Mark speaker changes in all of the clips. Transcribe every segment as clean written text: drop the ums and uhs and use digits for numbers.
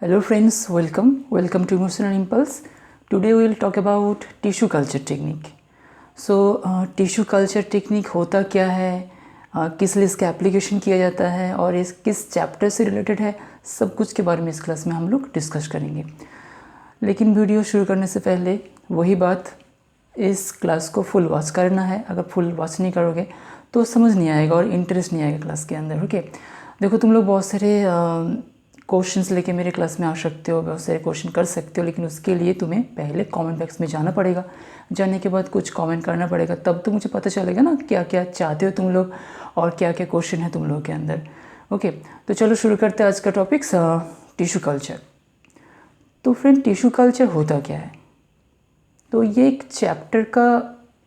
Speaker 1: Hello friends, welcome to Emotional Impulse. Today we will talk about tissue culture technique. Tissue culture technique होता क्या है, किस लिए इसका एप्लीकेशन किया जाता है और इस किस चैप्टर से रिलेटेड है, सब कुछ के बारे में इस क्लास में हम लोग डिस्कस करेंगे। लेकिन वीडियो शुरू करने से पहले वही बात, इस क्लास को फुल वॉच करना है। अगर फुल वॉच नहीं करोगे तो समझ नहीं आएगा और इंटरेस्ट नहीं आएगा क्लास के अंदर। ओके, देखो तुम लोग बहुत सारे क्वेश्चंस लेके मेरे क्लास में आ सकते हो, बहुत सारे क्वेश्चन कर सकते हो, लेकिन उसके लिए तुम्हें पहले कमेंट बॉक्स में जाना पड़ेगा। जाने के बाद कुछ कमेंट करना पड़ेगा, तब तो मुझे पता चलेगा ना क्या क्या चाहते हो तुम लोग और क्या क्या क्वेश्चन है तुम लोगों के अंदर। ओके, तो चलो शुरू करते हैं आज का टॉपिक, टिश्यू कल्चर। तो फ्रेंड, टिश्यू कल्चर होता क्या है? तो ये एक चैप्टर का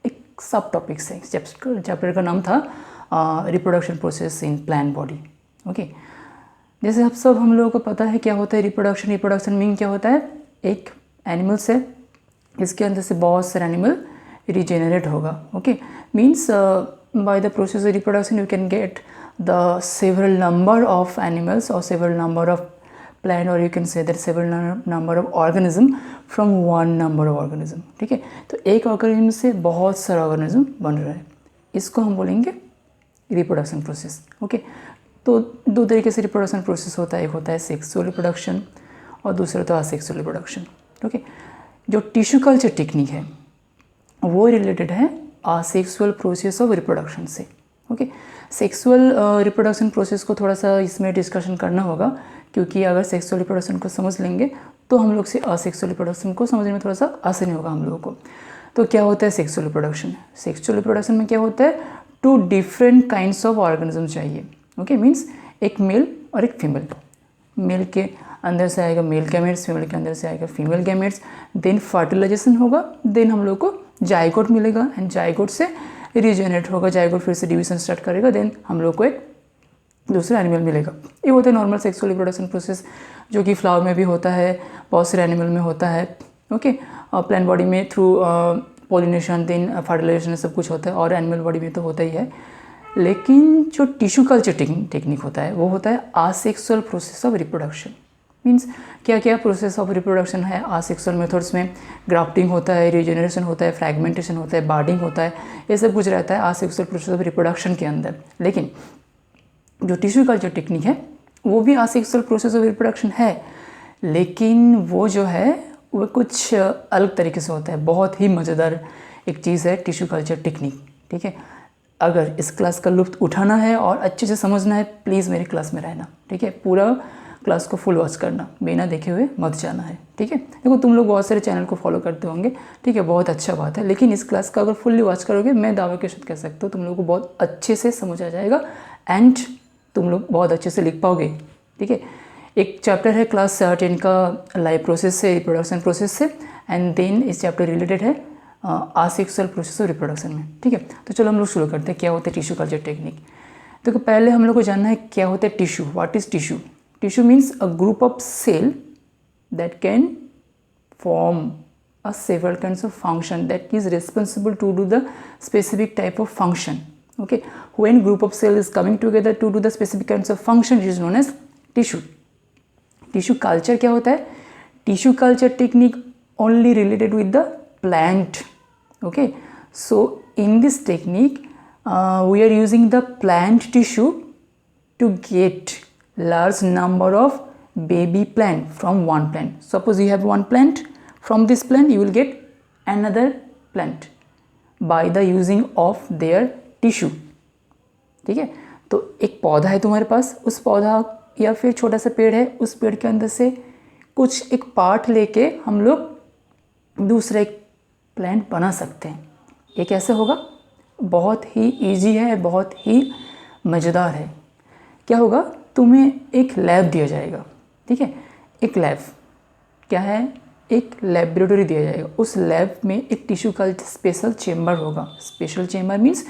Speaker 1: एक सब टॉपिक्स है। चैप्टर का नाम था reproduction process in plant body. Okay, जैसे आप सब हम लोगों को पता है क्या होता है रिप्रोडक्शन मीन क्या होता है? एक एनिमल से, इसके अंदर से बहुत सारे एनिमल रिजेनरेट होगा। Okay, means by the process of reproduction you can get the several number of animals और सेवरल नंबर ऑफ प्लांट, और you can say that several number of organism from one number of organism. ठीक है, तो एक organism से बहुत सारा organism बन रहा है, इसको हम बोलेंगे रिप्रोडक्शन प्रोसेस। ओके, तो दो तरीके से रिप्रोडक्शन प्रोसेस होता है, एक होता है सेक्सुअल रिप्रोडक्शन और दूसरा तो असेक्सुअल रिप्रोडक्शन। ओके, जो टिश्यू कल्चर टेक्निक है वो रिलेटेड है असेक्सुअल प्रोसेस ऑफ रिप्रोडक्शन से। ओके, सेक्सुअल रिप्रोडक्शन प्रोसेस को थोड़ा सा इसमें डिस्कशन करना होगा, क्योंकि अगर सेक्सुअल रिप्रोडक्शन को समझ लेंगे तो हम लोग से असेक्सुअल रिप्रोडक्शन को समझने में थोड़ा सा आसानी होगा हम लोगों को। तो क्या होता है सेक्सुअल रिप्रोडक्शन? सेक्सुअल रिप्रोडक्शन में क्या होता है, two different kinds of organism चाहिए। ओके, मीन्स एक मेल और एक फीमेल। मेल के अंदर से आएगा मेल गैमेट्स, फीमेल के अंदर से आएगा फीमेल गैमेट्स, देन फर्टिलाइजेशन होगा, देन हम लोग को जाइगोट मिलेगा एंड जाइगोट से रीजनरेट होगा, जाइगोट फिर से डिवीजन स्टार्ट करेगा, देन हम लोग को एक दूसरा एनिमल मिलेगा। ये होता है नॉर्मल सेक्सुअल रिप्रोडक्शन प्रोसेस, जो कि फ्लावर में भी होता है, बहुत सारे एनिमल में होता है। ओके, प्लांट बॉडी में थ्रू पॉलिनेशन देन फर्टिलाइजेशन सब कुछ होता है, और एनिमल बॉडी में तो होता ही है। लेकिन जो टिश्यू कल्चर टेक्निक होता है वो होता है asexual process of reproduction. Means क्या क्या प्रोसेस ऑफ रिप्रोडक्शन है असेक्सुअल मेथड्स में? ग्राफ्टिंग होता है, रीजनरेशन होता है, फ्रैगमेंटेशन होता है, बार्डिंग होता है, ये सब कुछ रहता है असेक्सुअल प्रोसेस ऑफ रिप्रोडक्शन के अंदर। लेकिन जो टिश्यू कल्चर टेक्निक है वो भी असेक्सुअल प्रोसेस ऑफ रिप्रोडक्शन है, लेकिन वो जो है वो कुछ अलग तरीके से होता है। बहुत ही मज़ेदार एक चीज़ है टिश्यू कल्चर टेक्निक। ठीक है, अगर इस क्लास का लुत्फ़ उठाना है और अच्छे से समझना है, प्लीज़ मेरी क्लास में रहना। ठीक है, पूरा क्लास को फुल वॉच करना, बिना देखे हुए मत जाना है। ठीक है, देखो तुम लोग बहुत सारे चैनल को फॉलो करते होंगे, ठीक है, बहुत अच्छा बात है, लेकिन इस क्लास का अगर फुल्ली वॉच करोगे, मैं दावे के साथ कह सकता हूँ तुम लोगों को बहुत अच्छे से समझ आ जाएगा एंड तुम लोग बहुत अच्छे से लिख पाओगे। ठीक है, एक चैप्टर है क्लास 10 का लाइफ प्रोसेस से, रिप्रोडक्शन प्रोसेस से, एंड देन इस चैप्टर रिलेटेड है असेक्सुअल प्रोसेस ऑफ रिप्रोडक्शन में। ठीक है, तो चलो हम लोग शुरू करते हैं क्या होता है टिश्यू कल्चर टेक्निक। देखो पहले हम लोग को जानना है क्या होता है tissue. What is tissue? Tissue means a group of cell that can form a several kinds of function that is responsible to do the specific type of function. Okay, when group of cell is coming together to do the specific kinds of function, it is known as tissue. Tissue culture क्या होता है? Tissue culture technique only related with the plant. Okay, so in this technique we are using the plant tissue to get large number of baby plant from one plant. Suppose you have one plant, from this plant you will get another plant by the using of their tissue. ठीक है, तो एक पौधा है तुम्हारे पास, उस पौधा या फिर छोटा सा पेड़ है, उस पेड़ के अंदर से कुछ एक पार्ट लेके हम लोग दूसरा एक प्लांट बना सकते हैं। ये कैसे होगा? बहुत ही इजी है, बहुत ही मज़ेदार है। क्या होगा, तुम्हें एक लैब दिया जाएगा। ठीक है, एक लैब क्या है, एक लेबोरेटरी दिया जाएगा। उस लैब में एक टिश्यू कल्चर स्पेशल चेम्बर होगा। स्पेशल चेम्बर मीन्स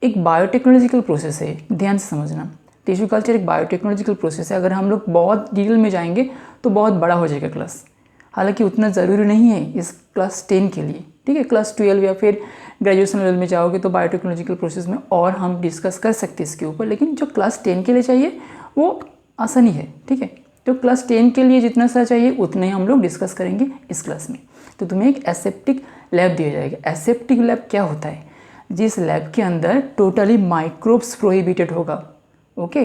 Speaker 1: एक बायोटेक्नोलॉजिकल प्रोसेस है, ध्यान से समझना। टिश्यू कल्चर एक बायोटेक्नोलॉजिकल प्रोसेस है। अगर हम लोग बहुत डिटेल में जाएंगे तो बहुत बड़ा हो जाएगा क्लास, हालांकि उतना ज़रूरी नहीं है इस क्लास 10 के लिए। ठीक है, क्लास 12 या फिर ग्रेजुएशन लेवल में जाओगे तो बायोटेक्नोलॉजिकल प्रोसेस में और हम डिस्कस कर सकते हैं इसके ऊपर, लेकिन जो क्लास 10 के लिए चाहिए वो आसानी है। ठीक है, तो क्लास 10 के लिए जितना सा चाहिए उतने ही हम लोग डिस्कस करेंगे इस क्लास में। तो तुम्हें एक एसेप्टिक लैब दिया जाएगा। एसेप्टिक लैब क्या होता है? जिस लैब के अंदर टोटली माइक्रोब्स प्रोहिबिटेड होगा, ओके,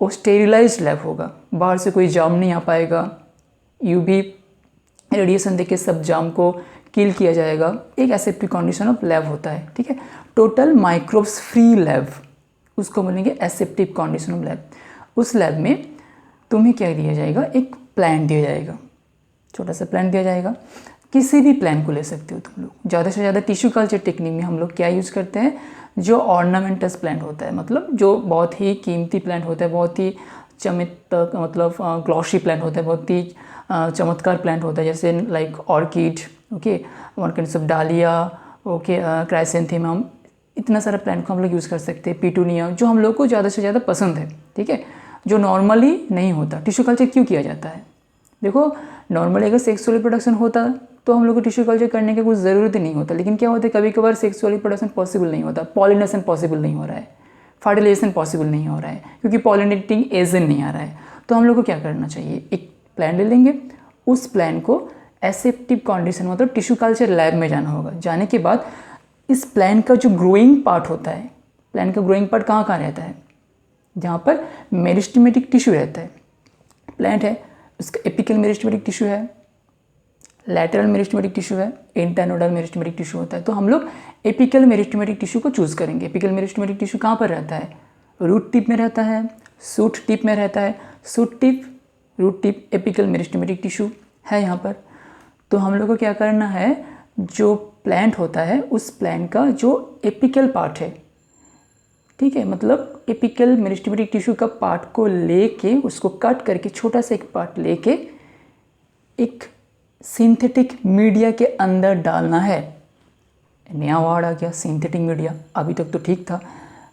Speaker 1: वो स्टेरिलाइज्ड लैब होगा, बाहर से कोई जाम नहीं आ पाएगा, यूवी रेडिएशन देके सब जाम को किल किया जाएगा। एक एसेप्टिक कंडीशन ऑफ लैब होता है, ठीक है। टोटल माइक्रोब्स फ्री लैब, उसको बोलेंगे एसेप्टिक कंडीशन ऑफ लैब। उस लैब में तुम्हें क्या दिया जाएगा? एक प्लांट दिया जाएगा, छोटा सा प्लांट दिया जाएगा। किसी भी प्लांट को ले सकते हो तुम लोग। ज़्यादा से ज़्यादा टिश्यू कल्चर टेक्निक में हम लोग क्या यूज़ करते हैं? जो ऑर्नामेंटस प्लांट होता है, मतलब जो बहुत ही कीमती प्लांट होता है, बहुत ही ग्लॉसी प्लांट होता है, बहुत ही चमत्कार प्लांट होता है, जैसे like orchid, okay, one kinds of डालिया, ओके, क्राइसेंथेमम, इतना सारा प्लांट को हम लोग यूज़ कर सकते हैं। पिटूनिया, जो हम लोग को ज़्यादा से ज़्यादा पसंद है, ठीक है, जो नॉर्मली नहीं होता। टिश्यू कल्चर क्यों किया जाता है? देखो, नॉर्मली अगर सेक्सुअल रिप्रोडक्शन होता तो हम लोग को टिश्यू कल्चर करने की कुछ ज़रूरत ही नहीं होता। लेकिन क्या होता है, कभी कभार सेक्सुअल रिप्रोडक्शन पॉसिबल नहीं होता, पॉलिनेशन पॉसिबल नहीं हो रहा है, फर्टिलाइजेशन पॉसिबल नहीं हो रहा है, क्योंकि पॉलिनेटिंग एजेंट नहीं आ रहा है। तो हम लोग को क्या करना चाहिए? एक प्लांट ले लेंगे, उस प्लांट को एसेप्टिक कंडीशन मतलब टिश्यू कल्चर लैब में जाना होगा। जाने के बाद इस प्लांट का जो ग्रोइंग पार्ट होता है, प्लांट का ग्रोइंग पार्ट कहाँ कहाँ रहता है? जहाँ पर मेरिस्टेमेटिक टिश्यू रहता है। प्लांट है, उसका एपिकल मेरिस्टेमेटिक टिश्यू है, लैटरल मेरिस्टेमेटिक टिश्यू है, इंटरनोडल मेरिस्टेमेटिक टिश्यू होता है। तो हम लोग एपिकल मेरिस्टेमेटिक टिश्यू को चूज़ करेंगे। एपिकल मेरिस्टेमेटिक टिश्यू कहाँ पर रहता है? रूट टिप में रहता है, सूट टिप में रहता है। Shoot tip, root tip, apical meristematic tissue है यहाँ पर। तो हम लोग को क्या करना है? जो प्लांट होता है उस प्लांट का जो एपिकल पार्ट है, ठीक है, मतलब एपिकल मेरिस्टेमेटिक टिश्यू का पार्ट को लेके उसको कट करके छोटा सा एक पार्ट लेके एक सिंथेटिक मीडिया के अंदर डालना है। नया वर्ड आ गया, सिंथेटिक मीडिया। अभी तक तो ठीक था,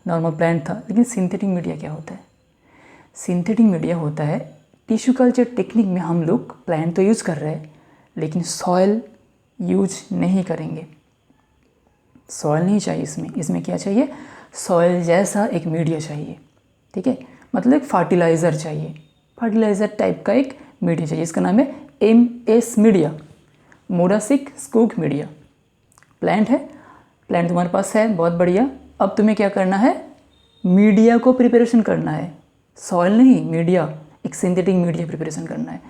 Speaker 1: नॉर्मल प्लांट था, लेकिन सिंथेटिक मीडिया क्या होता है? सिंथेटिक मीडिया होता है टिश्यू कल्चर टेक्निक में हम लोग प्लांट तो यूज़ कर रहे हैं, लेकिन सॉयल यूज नहीं करेंगे। सॉयल नहीं चाहिए इसमें। इसमें क्या चाहिए? सॉयल जैसा एक मीडिया चाहिए, ठीक है, मतलब एक फर्टिलाइज़र चाहिए, फर्टिलाइज़र टाइप का एक मीडिया चाहिए। इसका नाम है MS media, Murashige Skoog media. Plant है, प्लांट तुम्हारे पास है, बहुत बढ़िया। अब तुम्हें क्या करना है? मीडिया को प्रिपरेशन करना है, सॉयल नहीं, मीडिया, एक सिंथेटिक मीडिया प्रिपरेशन करना है।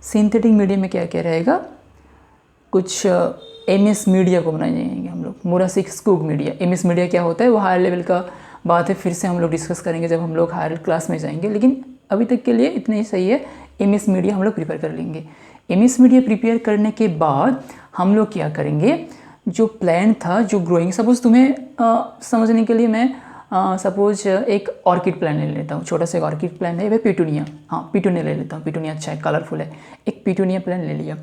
Speaker 1: सिंथेटिक मीडिया में क्या क्या रहेगा? कुछ MS मीडिया को बनाए जाएंगे हम लोग, मोरासिक स्कूग मीडिया। MS मीडिया क्या होता है वो हायर लेवल का बात है, फिर से हम लोग डिस्कस करेंगे जब हम लोग हायर क्लास में जाएंगे, लेकिन अभी तक के लिए इतना ही सही है। MS मीडिया हम लोग प्रिपेयर कर लेंगे। MS मीडिया प्रिपेयर करने के बाद हम लोग क्या करेंगे? जो प्लांट था, जो ग्रोइंग, सपोज तुम्हें समझने के लिए मैं सपोज एक ऑर्किड प्लांट ले लेता हूँ, छोटा सा एक ऑर्किड प्लांट है, वह पिटूनिया, हाँ पिटूनिया ले लेता हूँ, पिटूनिया अच्छा है, कलरफुल है, एक पिटूनिया प्लांट ले लिया।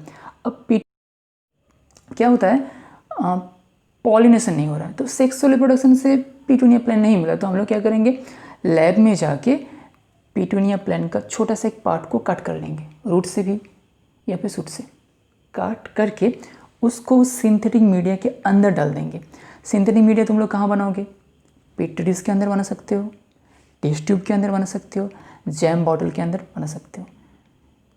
Speaker 1: अब क्या होता है? पॉलिनेशन नहीं हो रहा है, तो सेक्सुअल रिप्रोडक्शन से पिटूनिया प्लांट नहीं मिला, तो हम लोग क्या करेंगे? लैब में जाके पिटूनिया प्लांट का छोटा सा एक पार्ट को कट कर लेंगे, रूट से भी या फिर सूट से काट करके उसको सिंथेटिक मीडिया के अंदर डाल देंगे। सिंथेटिक मीडिया तुम लोग कहाँ बनाओगे? पेट्रीज के अंदर बना सकते हो, टेस्ट ट्यूब के अंदर बना सकते हो, जैम बॉटल के अंदर बना सकते हो।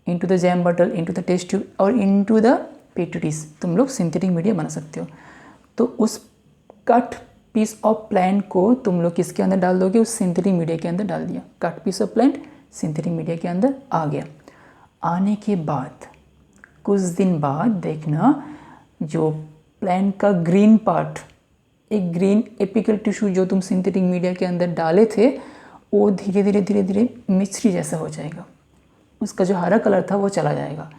Speaker 1: Into the jam bottle, into the test tube और इनटू द पेट्रीज तुम लोग सिंथेटिक मीडिया बना सकते हो। तो उस कट पीस ऑफ प्लांट को तुम लोग किसके अंदर डाल दोगे? उस सिंथेटिक मीडिया के अंदर डाल दिया। Cut piece of plant synthetic media के अंदर आ गया। आने के बाद कुछ दिन बाद देखना, जो प्लांट का ग्रीन पार्ट, एक ग्रीन एपिकल टिश्यू जो तुम सिंथेटिक मीडिया के अंदर डाले थे, वो धीरे धीरे धीरे धीरे मिश्री जैसा हो जाएगा। उसका जो हरा कलर था वो चला जाएगा,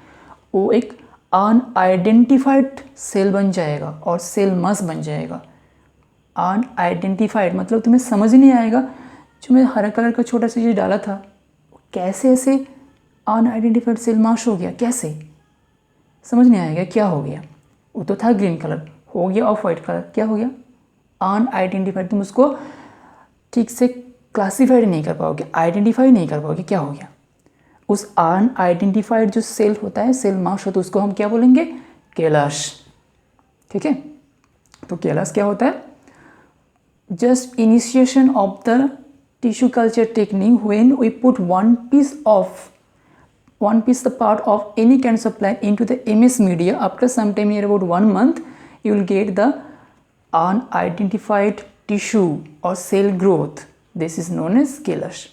Speaker 1: वो एक अनआइडेंटिफाइड सेल बन जाएगा और सेल मस बन जाएगा। अनआइडेंटिफाइड मतलब तुम्हें समझ नहीं आएगा, जो मैं हरा कलर का छोटा सा चीज़ डाला था कैसे ऐसे अनआइडेंटिफाइड सेल मास हो गया, कैसे समझ नहीं आएगा क्या हो गया। वो तो था ग्रीन कलर, हो गया ऑफ वाइट कलर, क्या हो गया? अनआइडेंटिफाइड। तुम उसको ठीक से क्लासीफाइड नहीं कर पाओगे, आइडेंटिफाई नहीं कर पाओगे क्या हो गया। उस अनआइडेंटिफाइड जो सेल होता है, सेल मास होता है, उसको हम क्या बोलेंगे? कैलाश, ठीक है। तो कैलाश क्या होता है? Just initiation of the tissue culture technique when we put one piece of one piece the part of any kinds of plant into the MS media, after some time, near about 1 month, you will get the unidentified tissue or cell growth. This is known as केलस.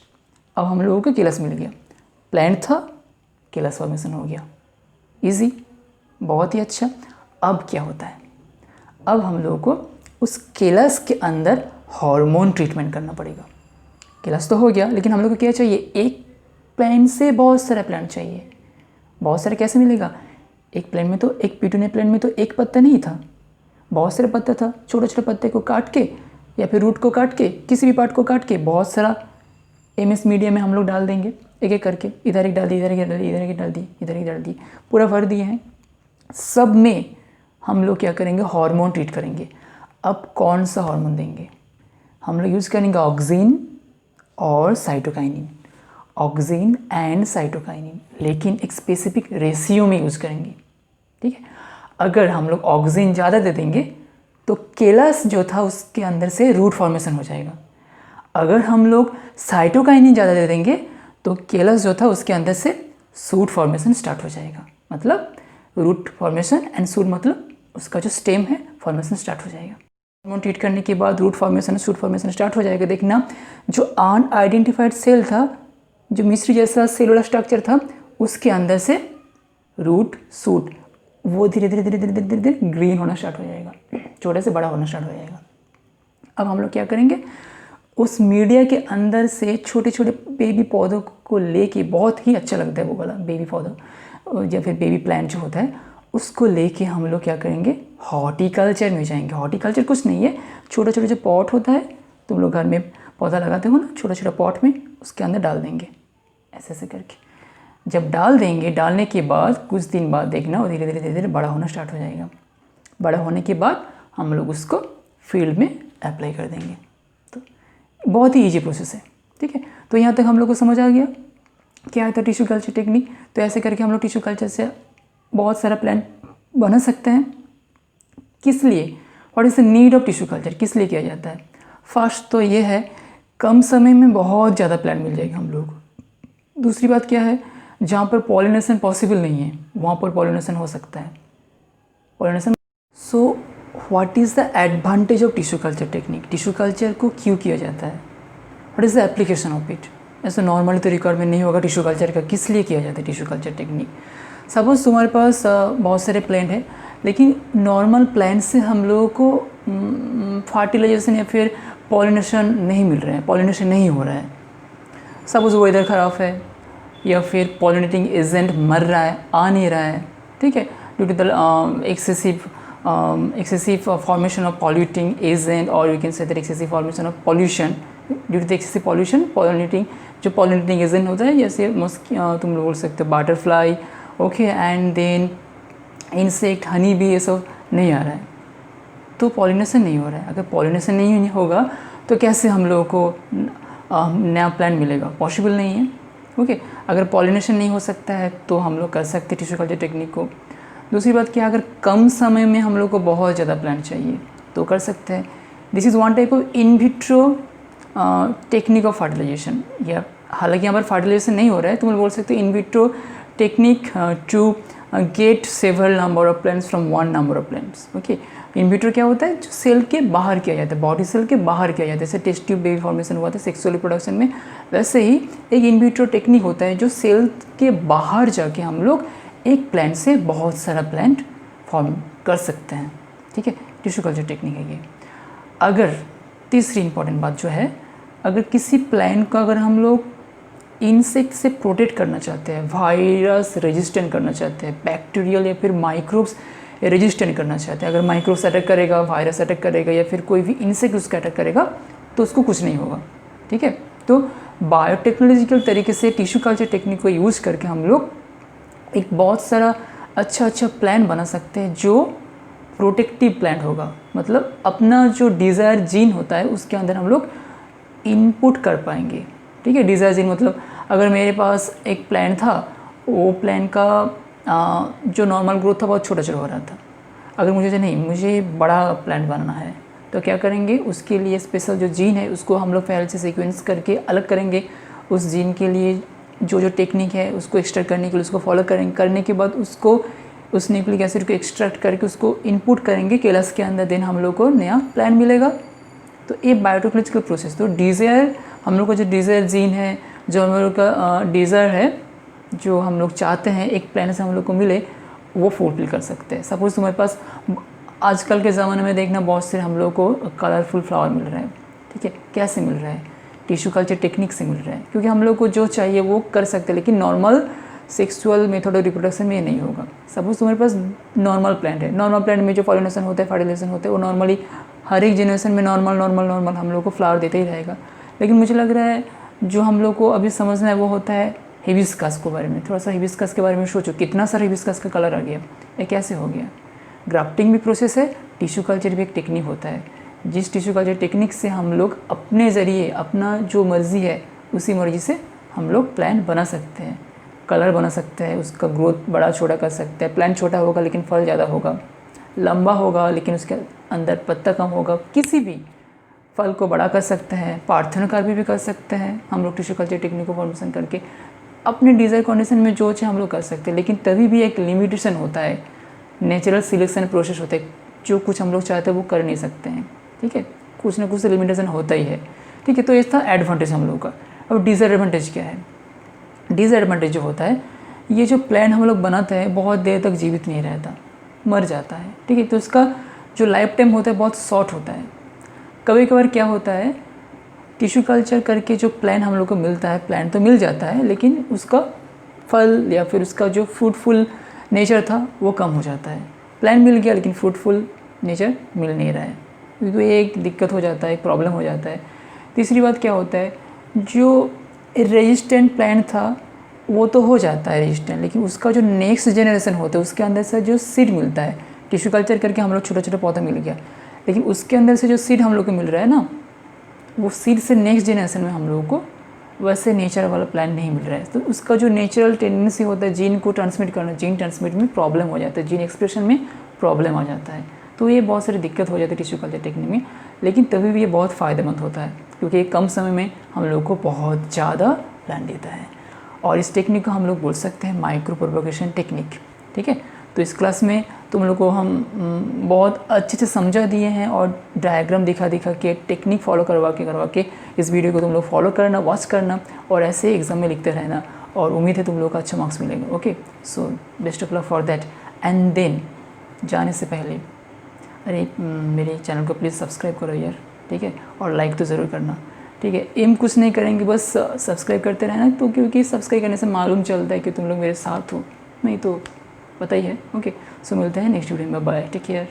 Speaker 1: अब हम लोगों को केलस मिल गया, plant था, केलस formation हो गया, easy, बहुत ही अच्छा. अब क्या होता है, अब हम लोगों को उस केलस के अंदर हार्मोन ट्रीटमेंट करना पड़ेगा. केलस तो हो गया, लेकिन हम लोग को क्या चाहिए, एक प्लांट से बहुत सारा प्लांट चाहिए. बहुत सारे कैसे मिलेगा, एक प्लांट में तो, एक पिटूनिया प्लांट में तो एक पत्ता नहीं था, बहुत सारे पत्ता था. छोटे छोटे पत्ते को काट के या फिर रूट को काट के, किसी भी पार्ट को काट के बहुत सारा MS मीडिया में हम लोग डाल देंगे, एक एक करके. इधर एक डाल दिए, इधर एक डाल दिए, इधर एक डाल दिए, इधर एक डाल दिए, पूरा भर दिए हैं. सब में हम लोग क्या करेंगे, हार्मोन ट्रीट करेंगे. अब कौन सा हार्मोन देंगे, हम लोग यूज़ करेंगे ऑक्सिन और साइटोकाइनिन, ऑक्सिन एंड साइटोकाइनिन, लेकिन एक स्पेसिफिक रेशियो में यूज़ करेंगे. ठीक है, अगर हम लोग ऑक्सिन ज़्यादा दे देंगे तो केलस जो था उसके अंदर से रूट फॉर्मेशन हो जाएगा. अगर हम लोग साइटोकाइनिन ज़्यादा दे देंगे तो केलस जो था उसके अंदर से सूट फॉर्मेशन स्टार्ट हो जाएगा. मतलब रूट फॉर्मेशन एंड सूट मतलब उसका जो स्टेम है फॉर्मेशन स्टार्ट हो जाएगा. हार्मोन ट्रीट करने के बाद root formation, shoot formation start हो जाएगा. देखना, जो अनआइडेंटिफाइड सेल था, जो मिस्री जैसा सेलुलर स्ट्रक्चर था, उसके अंदर से रूट, सूट, वो धीरे धीरे धीरे धीरे धीरे धीरे धीरे ग्रीन होना स्टार्ट हो जाएगा, छोटे से बड़ा होना स्टार्ट हो जाएगा. अब हम लोग क्या करेंगे, उस मीडिया के अंदर से छोटे छोटे बेबी पौधों को लेके, बहुत ही अच्छा लगता है वो वाला बेबी पौधा या फिर बेबी प्लांट जो होता है, उसको लेके हम लोग क्या करेंगे, हॉर्टिकल्चर में जाएंगे. हॉर्टिकल्चर कुछ नहीं है, छोटा छोटा जो पॉट होता है, तुम लोग घर में पौधा लगाते हो ना, छोटा छोटा पॉट में, उसके अंदर डाल देंगे ऐसे ऐसे करके. जब डाल देंगे, डालने के बाद कुछ दिन बाद देखना वो धीरे धीरे धीरे धीरे बड़ा होना स्टार्ट हो जाएगा. बड़ा होने के बाद हम लोग उसको फील्ड में अप्लाई कर देंगे. तो बहुत ही ईजी प्रोसेस है. ठीक है, तो यहाँ तक हम लोग को समझ आ गया क्या है टिश्यू कल्चर टेक्निक. तो ऐसे करके हम लोग टिश्यू कल्चर से बहुत सारा प्लांट बना सकते हैं. किस लिए, what is the need of tissue culture, किस लिए किया जाता है. फर्स्ट तो ये है, कम समय में बहुत ज़्यादा प्लांट मिल जाएगा हम लोग. दूसरी बात क्या है, जहाँ पर पॉलिनेशन पॉसिबल नहीं है वहाँ पर पॉलिनेशन हो सकता है, pollination. So what is the advantage of tissue culture technique, tissue culture को क्यों किया जाता है, what is the application of it. ऐसा नॉर्मली तो रिक्वायरमेंट नहीं होगा टिश्यू कल्चर का, किस लिए किया जाता है टिश्यू कल्चर टेक्निक. सपोज तुम्हारे पास बहुत सारे प्लांट हैं, लेकिन नॉर्मल प्लांट से हम लोगों को फर्टिलाइजेशन या फिर पॉलिनेशन नहीं मिल रहा है, पॉलिनेशन नहीं हो रहा है. सपोज वेदर ख़राब है या फिर पॉलिनेटिंग एजेंट मर रहा है, आ नहीं रहा है. ठीक है, due to the excessive formation of polluting agent, और you can say that excessive formation of pollution. Due to the excessive pollution, pollinating agent होता है, जैसे तुम लोग बोल सकते हो butterfly, okay, and then insect, honey भी, ये सब नहीं आ रहा है, तो पॉलिनेशन नहीं हो रहा है. अगर पॉलिनेशन नहीं होगा तो कैसे हम लोगों को नया प्लांट मिलेगा, पॉसिबल नहीं है. ओके, अगर पॉलिनेशन नहीं हो सकता है तो हम लोग कर सकते हैं टिश्यू कल्चर टेक्निक को. दूसरी बात क्या, अगर कम समय में हम लोग को बहुत ज़्यादा प्लांट चाहिए तो कर सकते हैं. This is one type of in vitro technique of fertilisation. या हालांकि यहाँ पर फर्टिलाइजेशन नहीं हो रहा है, तुम बोल सकते हो in vitro technique to get several number of plants from one number of plants. Okay, in vitro क्या होता है, जो सेल के बाहर किया जाता है, बॉडी सेल के बाहर किया जाता है. जैसे टेस्ट ट्यूब बेबी फॉर्मेशन हुआ था सेक्सुअल रिप्रोडक्शन में, वैसे ही एक इन विट्रो टेक्निक होता है जो सेल के बाहर जाके हम लोग एक प्लांट से बहुत सारा प्लांट फॉर्म कर सकते हैं. ठीक है, टिश्यू कल्चर टेक्निक है ये. अगर तीसरी इंपॉर्टेंट बात जो है, अगर किसी प्लांट को अगर हम लोग इंसेक्ट से प्रोटेक्ट करना चाहते हैं, वायरस रेजिस्टेंट करना चाहते हैं, बैक्टीरियल या फिर माइक्रोब्स रेजिस्टेंट करना चाहते हैं, अगर माइक्रोब्स अटैक करेगा, वायरस अटैक करेगा या फिर कोई भी इंसेक्ट उसका अटैक करेगा तो उसको कुछ नहीं होगा. ठीक है, तो बायोटेक्नोलॉजिकल तरीके से टिश्यू कल्चर टेक्निक को यूज़ करके हम लोग एक बहुत सारा अच्छा प्लांट बना सकते हैं जो प्रोटेक्टिव प्लांट होगा. मतलब अपना जो डिज़ायर जीन होता है उसके अंदर हम लोग इनपुट कर पाएंगे. ठीक है, डिज़ायर जीन मतलब अगर मेरे पास एक प्लांट था, वो प्लांट का जो नॉर्मल ग्रोथ था बहुत छोटा छोटा हो रहा था. अगर मुझे बड़ा प्लांट बनाना है तो क्या करेंगे, उसके लिए स्पेशल जो जीन है उसको हम लोग पहले से सीक्वेंस करके अलग करेंगे. उस जीन के लिए जो जो टेक्निक है उसको एक्सट्रैक्ट करने के लिए उसको फॉलो करेंगे, करने के बाद उसको उस न्यूक्लिक एसिड को एक्सट्रैक्ट करके उसको इनपुट करेंगे केलस के अंदर, देन हम लोग को नया प्लांट मिलेगा। तो ये बायोटेक्नोलॉजिकल प्रोसेस। तो डिज़ायर, हम लोग का जो डिज़ायर जीन है, जो हम लोग का डिज़ायर है, जो हम लोग चाहते हैं एक प्लांट से हम लोग को मिले, वो फुलफिल कर सकते हैं। सपोज़ तुम्हारे पास आजकल के ज़माने में देखना बहुत से हम लोग को कलरफुल फ्लावर मिल रहा है, ठीक है। कैसे मिल रहा है? टिश्यू कल्चर टेक्निक से मिल रहा है, क्योंकि हम लोग को जो चाहिए वो कर सकते हैं, लेकिन normal sexual method of reproduction में ये नहीं होगा। सपोज तुम्हारे पास नॉर्मल प्लांट है, नॉर्मल प्लांट में जो पॉलिनेशन होता है, फर्टिलाइजेशन होता है, वो नॉर्मली हर एक जनरेशन में नॉर्मल हम लोग को फ्लावर देते ही रहेगा। लेकिन मुझे लग रहा है जो हम लोग को अभी समझना है वो होता है हिबिस्कस के बारे में। थोड़ा सा हिबिस्कस के बारे में सोचो, कितना सारा हिबिस्कस का कलर आ गया, ये कैसे हो गया? ग्राफ्टिंग भी प्रोसेस है, टिश्यू कल्चर भी एक टेक्निक होता है। जिस टिश्यू कल्चर टेक्निक से हम लोग अपने ज़रिए अपना जो मर्ज़ी है उसी मर्ज़ी से हम लोग प्लांट बना सकते हैं, कलर बना सकते हैं, उसका ग्रोथ बड़ा छोटा कर सकते हैं। प्लांट छोटा होगा लेकिन फल ज़्यादा होगा, लंबा होगा लेकिन उसके अंदर पत्ता कम होगा। किसी भी फल को बड़ा कर सकते हैं, पार्थेनोकार्पी भी कर सकते हैं हम लोग टिश्यू कल्चर टेक्निक को फॉर्मेशन करके। अपने डिज़ायर कंडीशन में जो चाहे हम लोग कर सकते हैं, लेकिन तभी भी एक लिमिटेशन होता है, नेचुरल सिलेक्शन प्रोसेस होता है। जो कुछ हम लोग चाहते हैं वो कर नहीं सकते हैं, ठीक है, कुछ ना कुछ लिमिटेशन होता ही है, ठीक है। तो ये था एडवांटेज हम लोग का। अब डिसएडवांटेज क्या है? डिसएडवांटेज जो होता है, ये जो प्लांट हम लोग बनाते हैं बहुत देर तक जीवित नहीं रहता, मर जाता है, ठीक है। तो उसका जो लाइफ टाइम होता है बहुत शॉर्ट होता है। कभी कभार क्या होता है, टिश्यू कल्चर करके जो प्लांट हम लोग को मिलता है, प्लांट तो मिल जाता है लेकिन उसका फल या फिर उसका जो फ्रूटफुल नेचर था वो कम हो जाता है। प्लांट मिल गया लेकिन फ्रूटफुल नेचर मिल नहीं रहा है, तो ये एक दिक्कत हो जाता है, एक प्रॉब्लम हो जाता है। तीसरी बात क्या होता है, जो रेजिस्टेंट प्लांट था वो तो हो जाता है रेजिस्टेंट, लेकिन उसका जो नेक्स्ट जनरेशन होता है उसके अंदर से जो सीड मिलता है, टिश्यू कल्चर करके हम लोग छोटा छोटा पौधा मिल गया, लेकिन उसके अंदर से जो सीड हम लोग को मिल रहा है ना, वो सीड से नेक्स्ट जनरेशन में हम लोगों को वैसे नेचर वाला प्लांट नहीं मिल रहा है। तो उसका जो नेचुरल टेंडेंसी होता है जीन को ट्रांसमिट करना, जीन ट्रांसमिट में प्रॉब्लम हो जाता है, जीन एक्सप्रेशन में प्रॉब्लम आ जाता है। तो ये बहुत सारी दिक्कत हो जाती है टिश्यू कल्चर टेक्निक में, लेकिन तभी भी ये बहुत फ़ायदेमंद होता है क्योंकि ये कम समय में हम लोग को बहुत ज़्यादा प्लांट देता है। और इस टेक्निक को हम लोग बोल सकते हैं माइक्रो प्रोपगेशन टेक्निक, ठीक है। तो इस क्लास में तुम लोग को हम बहुत अच्छे से समझा दिए हैं और डायग्राम दिखा के टेक्निक फॉलो करवा के इस वीडियो को तुम लोग फॉलो करना, वॉच करना और ऐसे एग्जाम में लिखते रहना, और उम्मीद है तुम लोग का अच्छा मार्क्स मिलेगा। Okay, so best of luck for that. And then जाने से पहले अरे मेरे चैनल को प्लीज़ सब्सक्राइब करो यार, ठीक है, और लाइक तो ज़रूर करना, ठीक है। एम कुछ नहीं करेंगे, बस सब्सक्राइब करते रहना, तो क्योंकि सब्सक्राइब करने से मालूम चलता है कि तुम लोग मेरे साथ हो, नहीं तो पता ही है। ओके, सो मिलते हैं नेक्स्ट वीडियो में, बाय, टेक केयर।